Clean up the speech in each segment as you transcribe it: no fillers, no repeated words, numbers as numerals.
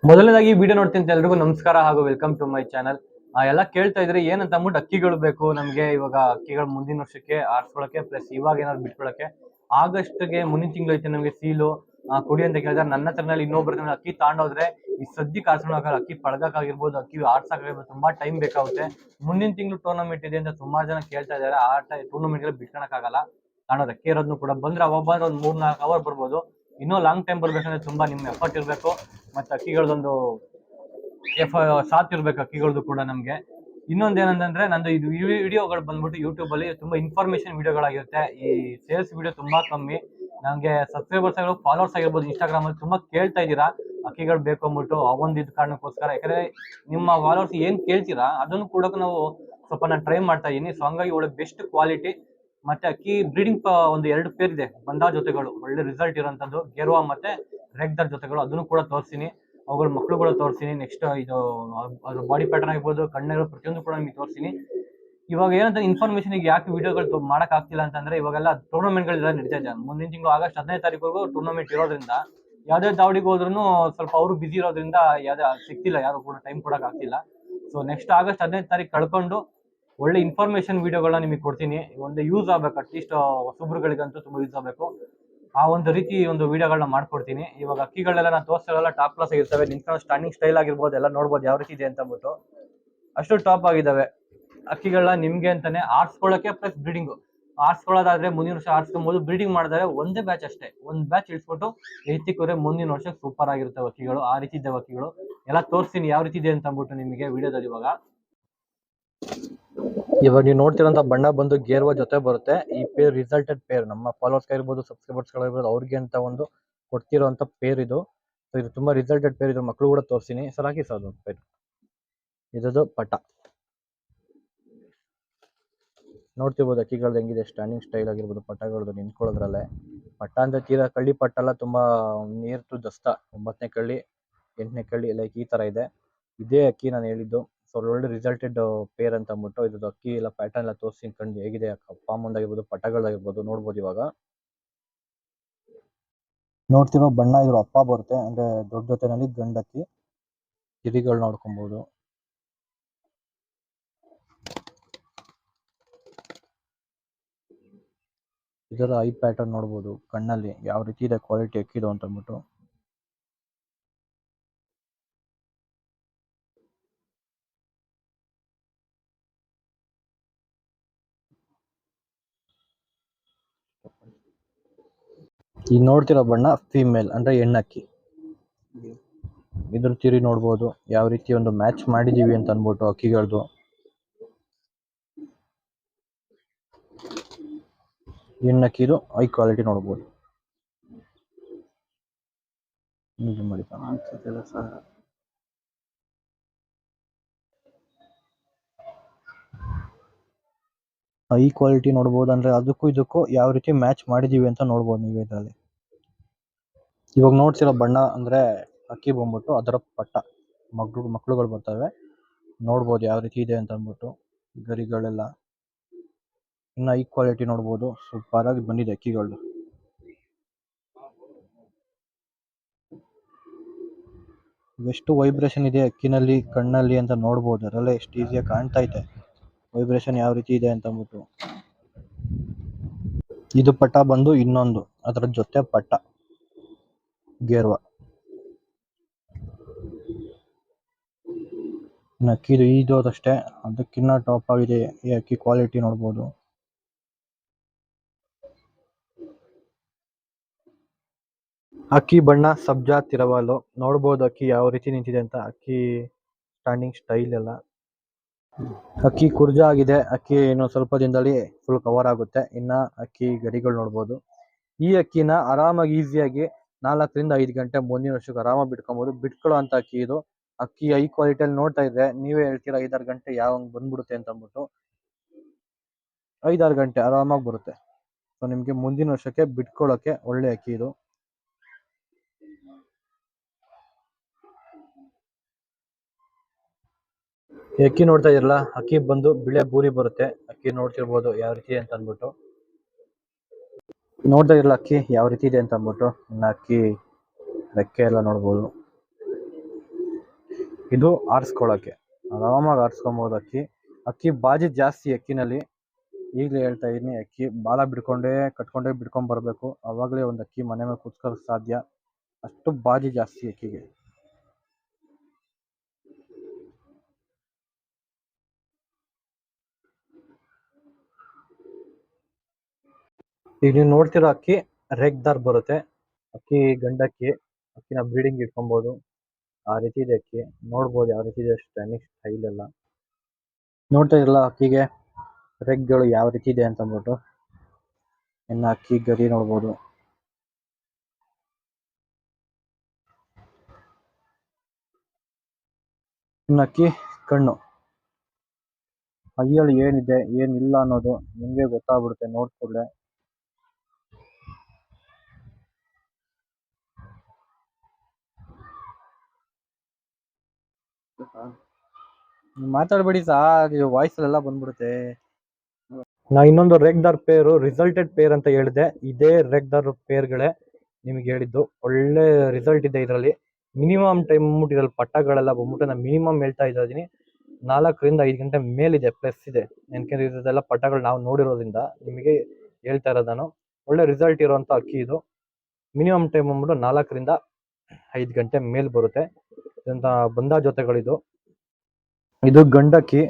ಮೊದಲನೇದಾಗಿ ವಿಡಿಯೋ ನೋಡ್ತೀನಿ ಅಂತ ಎಲ್ರಿಗೂ ನಮಸ್ಕಾರ ಹಾಗೂ ವೆಲ್ಕಮ್ ಟು ಮೈ ಚಾನಲ್. ಎಲ್ಲ ಕೇಳ್ತಾ ಇದ್ರೆ ಏನಂತ ಅಂದ್ಬಿಟ್ಟು ಅಕ್ಕಿಗಳು ಬೇಕು ನಮ್ಗೆ. ಇವಾಗ ಅಕ್ಕಿಗಳು ಮುಂದಿನ ವರ್ಷಕ್ಕೆ ಆರ್ಸ್ಕೊಳಕ್ಕೆ ಪ್ಲಸ್ ಇವಾಗ ಏನಾದ್ರು ಬಿಟ್ಕೊಳಕ್ಕೆ ಆಗಸ್ಟ್ಗೆ ಮುಂದಿನ ತಿಂಗಳು ಐತೆ ನಮ್ಗೆ ಸೀಲು ಕೊಡಿ ಅಂತ ಕೇಳಿದ್ರೆ ನನ್ನ ಹತ್ರನಲ್ಲಿ ಇನ್ನೊಬ್ರ ಅಕ್ಕಿ ತಗೊಂಡೋದ್ರೆ ಈ ಸದ್ಯಕ್ಕೆ ಆರ್ಸ್ಕೊಳಕ ಅಕ್ಕಿ ಪಳಗಕ್ಕಾಗಿರ್ಬೋದು, ಅಕ್ಕಿ ಆರ್ಸಕ್ಕಾಗಿರ್ಬೋದು, ತುಂಬಾ ಟೈಮ್ ಬೇಕಾಗುತ್ತೆ. ಮುಂದಿನ ತಿಂಗಳು ಟೂರ್ನಮೆಂಟ್ ಇದೆ ಅಂತ ತುಂಬಾ ಜನ ಕೇಳ್ತಾ ಇದಾರೆ. ಆ ಟೂರ್ನಮೆಂಟ್ ಬಿಟ್ಕೊಳಕ್ ಆಗಲ್ಲ. ತಗೊಂಡೋದು ಅಕ್ಕಿ ಇರೋದ್ನು ಕೂಡ ಬಂದ್ರೆ ಒಬ್ಬ ಒಂದು 3-4 ಅವರ್ ಬರ್ಬೋದು. ಇನ್ನೂ ಲಾಂಗ್ ಟೈಮ್ ಬರ್ಬೇಕಂದ್ರೆ ತುಂಬಾ ನಿಮ್ಮ ಎಫರ್ಟ್ ಇರಬೇಕು. ಮತ್ತೆ ಅಕ್ಕಿಗಳದೊಂದು ಸಾಥ್ ಇರ್ಬೇಕು ಅಕ್ಕಿಗಳದ್ದು ಕೂಡ ನಮ್ಗೆ. ಇನ್ನೊಂದ್ ಏನಂತಂದ್ರೆ ನಂದು ಇದು ವಿಡಿಯೋಗಳು ಬಂದ್ಬಿಟ್ಟು ಯೂಟ್ಯೂಬ್ ಅಲ್ಲಿ ತುಂಬಾ ಇನ್ಫಾರ್ಮೇಶನ್ ವಿಡಿಯೋಗಳಾಗಿರುತ್ತೆ. ಈ ಸೇಲ್ಸ್ ವಿಡಿಯೋ ತುಂಬಾ ಕಮ್ಮಿ. ನಂಗೆ ಸಬ್ಸ್ಕ್ರೈಬರ್ಸ್ ಆಗಿರ್ಬೋದು, ಫಾಲೋವರ್ಸ್ ಆಗಿರ್ಬೋದು, ಇನ್ಸ್ಟಾಗ್ರಾಮ್ ಅಲ್ಲಿ ತುಂಬಾ ಕೇಳ್ತಾ ಇದೀರಾ ಅಕ್ಕಿಗಳು ಬೇಕು ಅಂದ್ಬಿಟ್ಟು. ಆ ಒಂದು ಇದು ಕಾರಣಕ್ಕೋಸ್ಕರ, ಯಾಕಂದ್ರೆ ನಿಮ್ಮ ಫಾಲೋವರ್ಸ್ ಏನ್ ಕೇಳ್ತೀರಾ ಅದನ್ನು ಕೂಡ ನಾವು ಸ್ವಲ್ಪ ನಾನು ಟ್ರೈ ಮಾಡ್ತಾ ಇದೀನಿ. ಸೊ ಹಂಗಾಗಿ ಒಳ್ಳೆ ಬೆಸ್ಟ್ ಕ್ವಾಲಿಟಿ ಮತ್ತೆ ಅಕ್ಕಿ ಬ್ರೀಡಿಂಗ್ ಒಂದು 2 ಪೇರ್ ಇದೆ ಬಂದಾ ಜೊತೆಗಳು, ಒಳ್ಳೆ ರಿಸಲ್ಟ್ ಇರೋಂಥದ್ದು ಗೆರ್ವಾ ಮತ್ತೆ ರೆಗ್ದರ್ ಜೊತೆಗಳು. ಅದನ್ನು ಕೂಡ ತೋರಿಸ್ತೀನಿ, ಅವುಗಳ ಮಕ್ಕಳು ಕೂಡ ತೋರಿಸ್ತೀನಿ. ನೆಕ್ಸ್ಟ್ ಇದು ಅದ್ರ ಬಾಡಿ ಪ್ಯಾಟರ್ನ್ ಆಗಿರ್ಬೋದು, ಕಣ್ಣಿರೋ ಪ್ರತಿಯೊಂದು ಕೂಡ ನಿಮಗೆ ತೋರಿಸ್ತೀನಿ. ಇವಾಗ ಏನಂತ ಇನ್ಫಾರ್ಮೇಶನ್ ಯಾಕೆ ವಿಡಿಯೋಗಳು ಮಾಡಕ್ ಆಗ್ತಿಲ್ಲ ಅಂತಂದ್ರೆ, ಇವಾಗೆಲ್ಲ ಟೂರ್ನಮೆಂಟ್ಗಳೆಲ್ಲ ನಡೀತಾ ಇದೆ. ಮುಂದಿನ ತಿಂಗಳು ಆಗಸ್ಟ್ 15 ತಾರೀಕು ಟೂರ್ನಮೆಂಟ್ ಇರೋದ್ರಿಂದ ಯಾವ್ದೇ ದಾವಡಿಗೆ ಹೋದ್ರೂ ಸ್ವಲ್ಪ ಅವರು ಬಿಸಿ ಇರೋದ್ರಿಂದ ಯಾವ್ದೇ ಸಿಗ್ತಿಲ್ಲ, ಯಾರು ಕೂಡ ಟೈಮ್ ಕೊಡಕ್ ಆಗ್ತಿಲ್ಲ. ಸೊ ನೆಕ್ಸ್ಟ್ ಆಗಸ್ಟ್ 15 ತಾರೀಕು ಕಳ್ಕೊಂಡು ಒಳ್ಳೆ ಇನ್ಫಾರ್ಮೇಶನ್ ವಿಡಿಯೋಗಳನ್ನ ನಿಮಗೆ ಕೊಡ್ತೀನಿ. ಒಂದು ಯೂಸ್ ಆಗ್ಬೇಕು, ಅಟ್ಲೀಸ್ಟ್ ಹೊಸಬ್ರುಗಳಿಗಂತೂ ತುಂಬಾ ಯೂಸ್ ಆಗ್ಬೇಕು. ಆ ಒಂದು ರೀತಿ ಒಂದು ವಿಡಿಯೋಗಳನ್ನ ಮಾಡ್ಕೊಡ್ತೀನಿ. ಇವಾಗ ಅಕ್ಕಿಗಳೆಲ್ಲ ನಾನು ತೋರಿಸೋಲ್ಲ ಟಾಪ್ ಕ್ಲಾಸ್ ಆಗಿರ್ತವೆ. ನಿಂತ್ಕೊಂಡು ಸ್ಟ್ಯಾಂಡಿಂಗ್ ಸ್ಟೈಲ್ ಆಗಿರ್ಬೋದು, ಎಲ್ಲ ನೋಡ್ಬೋದು ಯಾವ ರೀತಿ ಇದೆ ಅಂತ ಅಂದ್ಬಿಟ್ಟು. ಅಷ್ಟು ಟಾಪ್ ಆಗಿದ್ದಾವೆ ಅಕ್ಕಿಗಳನ್ನ ನಿಮ್ಗೆ ಅಂತಾನೆ ಆರ್ಸ್ಕೊಳ್ಳೋಕೆ ಪ್ಲಸ್ ಬ್ರೀಡಿಂಗ್. ಆರ್ಸ್ಕೊಳ್ಳೋದಾದ್ರೆ ಮುಂದಿನ ವರ್ಷ ಆರ್ಸ್ಕೊಬಹುದು, ಬ್ರೀಡಿಂಗ್ ಮಾಡಿದ್ರೆ ಒಂದೇ ಬ್ಯಾಚ್ ಅಷ್ಟೇ, ಒಂದ್ ಬ್ಯಾಚ್ ಇಳಿಸ್ಬಿಟ್ಟು ಎತ್ತಿಕೋರೆ ಮುಂದಿನ ವರ್ಷ ಸೂಪರ್ ಆಗಿರ್ತವೆ ಅಕ್ಕಿಗಳು. ಆ ರೀತಿ ಇದ್ದಾವೆ ಅಕ್ಕಿಗಳು. ಎಲ್ಲ ತೋರಿಸ್ತೀನಿ ಯಾವ ರೀತಿ ಇದೆ ಅಂತ ಅಂದ್ಬಿಟ್ಟು ನಿಮಗೆ ವಿಡಿಯೋದಲ್ಲಿ. ಇವಾಗ ನೀವು ನೋಡ್ತಿರೋಂಥ ಬಣ್ಣ ಬಂದು ಗೇರ್ವಾ ಜೊತೆ ಬರುತ್ತೆ. ಈ ಪೇರ್ ರಿಸಲ್ಟೆಡ್ ಪೇರ್, ನಮ್ಮ ಫಾಲೋವರ್ಸ್ ಆಗಿರ್ಬೋದು, ಸಬ್ಸ್ಕ್ರೈಬರ್ಸ್ ಗಳಿರ್ಬೋದು, ಅವ್ರಿಗೆ ಅಂತ ಒಂದು ಕೊಡ್ತಿರೋಂಥ ಪೇರ್ ಇದು. ಸೊ ಇದು ತುಂಬಾ ರಿಸಲ್ಟೆಡ್ ಪೇರ್. ಇದ್ರ ಮಕ್ಕಳು ಕೂಡ ತೋರಿಸ್ತೀನಿ. ಸರ್ ಹಾಕಿ ಸರ್ ಅದು ಪೇರ್. ಇದದು ಪಟ ನೋಡ್ತಿರ್ಬೋದು ಅಕ್ಕಿಗಳದ್ದು ಹೆಂಗಿದೆ, ಸ್ಟ್ಯಾಂಡಿಂಗ್ ಸ್ಟೈಲ್ ಆಗಿರ್ಬೋದು, ಪಟಗಳದ್ದು ನಿಂತ್ಕೊಳ್ಳೋದ್ರಲ್ಲೇ. ಪಟ್ಟ ಅಂದ್ರೆ ತೀರಾ ಕಳ್ಳಿ ಪಟ್ಟ ಅಲ್ಲ, ತುಂಬಾ ನಿಯರ್ ಟು ದಸ್ತ 9ನೇ ಕಳ್ಳಿ 8ನೇ ಕಳ್ಳಿ ಲೈಕ್ ಈ ತರ ಇದೆ. ಇದೇ ಅಕ್ಕಿ ನಾನು ಹೇಳಿದ್ದು. ಸೊ ಒಳ್ಳೆ ರಿಸಲ್ಟೆಡ್ ಪೇರ್ ಅಂತ ಅಂದ್ಬಿಟ್ಟು ಇದ್ರ ಅಕ್ಕಿ ಎಲ್ಲ ಪ್ಯಾಟರ್ನ್ ಎಲ್ಲ ತೋರಿಸಿ ಕಂಡು ಹೇಗಿದೆ ಫಾರ್ಮ್ ಒಂದಾಗಿರ್ಬೋದು, ಪಟಗಳಾಗಿರ್ಬೋದು ನೋಡ್ಬೋದು. ಇವಾಗ ನೋಡ್ತಿರೋ ಬಣ್ಣ ಇದ್ರ ಅಪ್ಪ ಬರುತ್ತೆ, ಅಂದ್ರೆ ದೊಡ್ಡ ಜೊತೆನಲ್ಲಿ ಗಂಡಕ್ಕಿ. ಗಿರಿಗಳು ನೋಡ್ಕೊಬಹುದು. ಇದರ ಐ ಪ್ಯಾಟರ್ನ್ ನೋಡ್ಬೋದು, ಕಣ್ಣಲ್ಲಿ ಯಾವ ರೀತಿ ಇದೆ ಕ್ವಾಲಿಟಿ ಅಕ್ಕಿದು ಅಂತ ಅಂದ್ಬಿಟ್ಟು. ಈಗ ನೋಡ್ತಿರೋ ಬಣ್ಣ ಫೀಮೇಲ್ ಅಂದ್ರೆ ಹೆಣ್ಣಕ್ಕಿ. ಇದ್ರ ತಿರಿ ನೋಡ್ಬೋದು ಯಾವ ರೀತಿ ಒಂದು ಮ್ಯಾಚ್ ಮಾಡಿದೀವಿ ಅಂತ ಅನ್ಬಿಟ್ಟು ಅಕ್ಕಿಗಳದು. ಹೆಣ್ಣಕ್ಕಿದು ಹೈ ಕ್ವಾಲಿಟಿ ನೋಡ್ಬೋದು. ಹೈ ಕ್ವಾಲಿಟಿ ನೋಡ್ಬೋದು, ಅಂದ್ರೆ ಅದಕ್ಕೂ ಇದಕ್ಕೂ ಯಾವ ರೀತಿ ಮ್ಯಾಚ್ ಮಾಡಿದೀವಿ ಅಂತ ನೋಡ್ಬೋದು ನೀವು ಇದರಲ್ಲಿ. ಇವಾಗ ನೋಡ್ತಿರೋ ಬಣ್ಣ ಅಂದ್ರೆ ಅಕ್ಕಿ ಬಂದ್ಬಿಟ್ಟು ಅದರ ಪಟ್ಟ ಮಕ್ಕಳುಗಳು ಬರ್ತವೆ, ನೋಡ್ಬೋದು ಯಾವ ರೀತಿ ಇದೆ ಅಂತ ಅಂದ್ಬಿಟ್ಟು. ಗರಿಗಳೆಲ್ಲ ಇನ್ನು ಹೈ ಕ್ವಾಲಿಟಿ ನೋಡ್ಬೋದು, ಸೂಪರ್ ಆಗಿ ಬಂದಿದೆ ಅಕ್ಕಿಗಳು. ಎಷ್ಟು ವೈಬ್ರೇಷನ್ ಇದೆ ಅಕ್ಕಿನಲ್ಲಿ, ಕಣ್ಣಲ್ಲಿ ಅಂತ ನೋಡ್ಬೋದು. ಅದರಲ್ಲೇ ಎಷ್ಟು ಈಸಿಯಾಗಿ ಕಾಣ್ತಾ ಇದೆ ವೈಬ್ರೇಷನ್ ಯಾವ ರೀತಿ ಇದೆ ಅಂತ ಅಂದ್ಬಿಟ್ಟು. ಇದು ಪಟ್ಟ ಬಂದು ಇನ್ನೊಂದು ಅದರ ಜೊತೆ ಪಟ್ಟ ಗೇರ್ವಾ. ಅಕ್ಕಿದು ಇದಷ್ಟೇ, ಅದಕ್ಕಿನ್ನ ಟಾಪ್ ಆಗಿದೆ ಈ ಅಕ್ಕಿ ಕ್ವಾಲಿಟಿ ನೋಡ್ಬೋದು. ಅಕ್ಕಿ ಬಣ್ಣ ಸಬ್ಜಾ ತಿರವಾಲು ನೋಡ್ಬೋದು, ಅಕ್ಕಿ ಯಾವ ರೀತಿ ನಿಂತಿದೆ ಅಂತ. ಅಕ್ಕಿ ಸ್ಟ್ಯಾಂಡಿಂಗ್ ಸ್ಟೈಲ್ ಎಲ್ಲ. ಅಕ್ಕಿ ಕುರ್ಜಾ ಆಗಿದೆ. ಅಕ್ಕಿ ಇನ್ನು ಸ್ವಲ್ಪ ದಿನದಲ್ಲಿ ಫುಲ್ ಕವರ್ ಆಗುತ್ತೆ. ಇನ್ನ ಅಕ್ಕಿ ಗರಿಗಳು ನೋಡ್ಬೋದು. ಈ ಅಕ್ಕಿನ ಆರಾಮಾಗಿ ಈಸಿಯಾಗಿ 4ರಿಂದ 5 ಗಂಟೆ ಮುಂದಿನ ವರ್ಷಕ್ಕೆ ಆರಾಮಾಗಿ ಬಿಟ್ಕೊಬಹುದು. ಬಿಟ್ಕೊಳ್ಳೋ ಅಂತ ಅಕ್ಕಿ ಇದು. ಅಕ್ಕಿ ಹೈ ಕ್ವಾಲಿಟಿಯಲ್ಲಿ ನೋಡ್ತಾ ಇದ್ರೆ ನೀವೇ ಹೇಳ್ತೀರಾ 5-6 ಗಂಟೆ ಯಾವ ಬಂದ್ಬಿಡುತ್ತೆ ಅಂತ ಅಂದ್ಬಿಟ್ಟು. 5-6 ಗಂಟೆ ಆರಾಮಾಗಿ ಬರುತ್ತೆ. ಸೊ ನಿಮ್ಗೆ ಮುಂದಿನ ವರ್ಷಕ್ಕೆ ಬಿಟ್ಕೊಳ್ಳೋಕೆ ಒಳ್ಳೆ ಅಕ್ಕಿ ಇದು. ಅಕ್ಕಿ ನೋಡ್ತಾ ಇರಲ್ಲ, ಅಕ್ಕಿ ಬಂದು ಬಿಳೆ ಬೂರಿ ಬರುತ್ತೆ. ಅಕ್ಕಿ ನೋಡ್ತಿರ್ಬೋದು ಯಾವ ರೀತಿ ಅಂತ ಅಂದ್ಬಿಟ್ಟು. ನೋಡ್ತಾ ಇರಲ್ಲ ಅಕ್ಕಿ ಯಾವ ರೀತಿ ಇದೆ ಅಂತ ಅಂದ್ಬಿಟ್ಟು. ಇನ್ನು ಅಕ್ಕಿ ರೆಕ್ಕೆ ಎಲ್ಲ ನೋಡ್ಬೋದು. ಇದು ಆರಿಸ್ಕೊಳ್ಳೋಕ್ಕೆ ಆರಾಮಾಗಿ ಆರಿಸ್ಕೊಬೋದು ಅಕ್ಕಿ. ಅಕ್ಕಿ ಬಾಜಿ ಜಾಸ್ತಿ ಅಕ್ಕಿನಲ್ಲಿ. ಈಗಲೇ ಹೇಳ್ತಾ ಇದ್ದೀನಿ, ಅಕ್ಕಿ ಬಾಲ ಕಟ್ಕೊಂಡೇ ಬಿಡ್ಕೊಂಬರ್ಬೇಕು. ಅವಾಗಲೇ ಒಂದು ಅಕ್ಕಿ ಮನೆ ಮೇಲೆ ಕುತ್ಕೊಳ್ಳೋಕೆ ಸಾಧ್ಯ. ಅಷ್ಟು ಬಾಜಿ ಜಾಸ್ತಿ ಅಕ್ಕಿಗೆ. ಈಗ ನೀವು ನೋಡ್ತಿರೋ ಅಕ್ಕಿ ರೇಗ್ದಾರ್ ಬರುತ್ತೆ. ಅಕ್ಕಿ ಗಂಡಕ್ಕಿ. ಅಕ್ಕಿನ ಬ್ರೀಡಿಂಗ್ ಇಟ್ಕೊಬೋದು. ಆ ರೀತಿ ಇದೆ ಅಕ್ಕಿ. ನೋಡ್ಬೋದು ಯಾವ ರೀತಿ ಇದೆ ಸ್ಟೈಲ್ ಎಲ್ಲ. ನೋಡ್ತಾ ಇರಲ್ಲ ಅಕ್ಕಿಗೆ ರೆಗ್ಗಳು ಯಾವ ರೀತಿ ಇದೆ ಅಂತ ಅಂದ್ಬಿಟ್ಟು. ಇನ್ನು ಅಕ್ಕಿ ಗರಿ ನೋಡ್ಬೋದು. ಇನ್ನು ಅಕ್ಕಿ ಕಣ್ಣು ಮೈಯಲ್ಲಿ ಏನಿದೆ ಏನಿಲ್ಲ ಅನ್ನೋದು ನಿಮಗೆ ಗೊತ್ತಾಗ್ಬಿಡುತ್ತೆ ನೋಡ್ಕೊಳ್ಳೆ. ಮಾತಾಡ್ಬೇಡಿ ಸಾರ್, ವಾಯ್ಸಲ್ಲೆಲ್ಲ ಬಂದ್ಬಿಡುತ್ತೆ. ನಾ ಇನ್ನೊಂದು ರೇಗ್ದಾರ್ ಪೇರು ರಿಸಲ್ಟೆಡ್ ಪೇರ್ ಅಂತ ಹೇಳಿದೆ. ಇದೇ ರೇಗ್ದಾರ್ ಪೇರ್ಗಳೇ ನಿಮಗೆ ಹೇಳಿದ್ದು. ಒಳ್ಳೆ ರಿಸಲ್ಟ್ ಇದೆ ಇದರಲ್ಲಿ. ಮಿನಿಮಮ್ ಟೈಮ್ ಬಂದ್ಬಿಟ್ಟು ಇದ್ರಲ್ಲಿ ಪಟ್ಟಗಳೆಲ್ಲ ಬಂದ್ಬಿಟ್ಟು ನಾನು ಮಿನಿಮಮ್ ಹೇಳ್ತಾ ಇದ್ದೀನಿ 4 ರಿಂದ 5 ಗಂಟೆ ಮೇಲಿದೆ, ಪ್ಲಸ್ ಇದೆ. ಯಾಕೆಂದ್ರೆ ಇದೆಲ್ಲ ಪಟ್ಟಗಳು ನಾವು ನೋಡಿರೋದ್ರಿಂದ ನಿಮಗೆ ಹೇಳ್ತಾ ಇರೋದು ನಾನು. ಒಳ್ಳೆ ರಿಸಲ್ಟ್ ಇರುವಂತ ಅಕ್ಕಿ ಇದು. ಮಿನಿಮಮ್ ಟೈಮ್ ಬಂದ್ಬಿಟ್ಟು 4 ರಿಂದ 5 ಗಂಟೆ ಮೇಲ್ ಬರುತ್ತೆ. ಇದಂತ ಬಂದ ಜೊತೆಗಳಿದು. ಇದು ಗಂಡಕ್ಕಿ.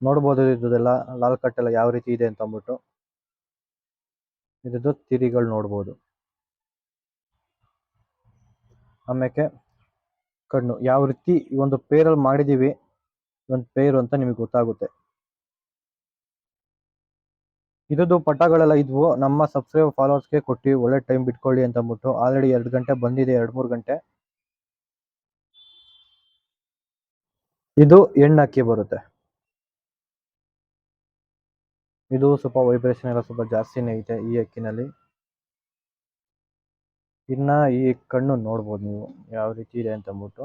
ನೋಡ್ಬೋದು ಇದೆಲ್ಲ ಲಾಲ್ ಕಟ್ಟೆಲ್ಲ ಯಾವ ರೀತಿ ಇದೆ ಅಂತ ಅಂದ್ಬಿಟ್ಟು. ಇದ್ದು ತಿರಿಗಳು ನೋಡ್ಬೋದು. ಆಮೇಲೆ ಕಣ್ಣು ಯಾವ ರೀತಿ ಈ ಒಂದು ಪೇರಲ್ಲಿ ಮಾಡಿದೀವಿ, ಒಂದು ಪೇರು ಅಂತ ನಿಮಗೆ ಗೊತ್ತಾಗುತ್ತೆ. ಇದ್ದು ಪಟ್ಟಗಳೆಲ್ಲ ಇದ್ವು. ನಮ್ಮ ಸಬ್ಸ್ಕ್ರೈಬರ್ ಫಾಲೋವರ್ಸ್ಗೆ ಕೊಟ್ಟು ಒಳ್ಳೆ ಟೈಮ್ ಬಿಟ್ಕೊಳ್ಳಿ ಅಂತ ಅಂದ್ಬಿಟ್ಟು. ಆಲ್ರೆಡಿ 2 ಗಂಟೆ ಬಂದಿದೆ, 2-3 ಗಂಟೆ. ಇದು ಹೆಣ್ಣಕ್ಕಿ ಬರುತ್ತೆ. ಇದು ಸ್ವಲ್ಪ ವೈಬ್ರೇಷನ್ ಎಲ್ಲ ಸ್ವಲ್ಪ ಜಾಸ್ತಿನೇ ಐತೆ ಈ ಅಕ್ಕಿನಲ್ಲಿ. ಇನ್ನ ಈ ಕಣ್ಣು ನೋಡ್ಬೋದು ನೀವು ಯಾವ ರೀತಿ ಇದೆ ಅಂತ ಅಂದ್ಬಿಟ್ಟು.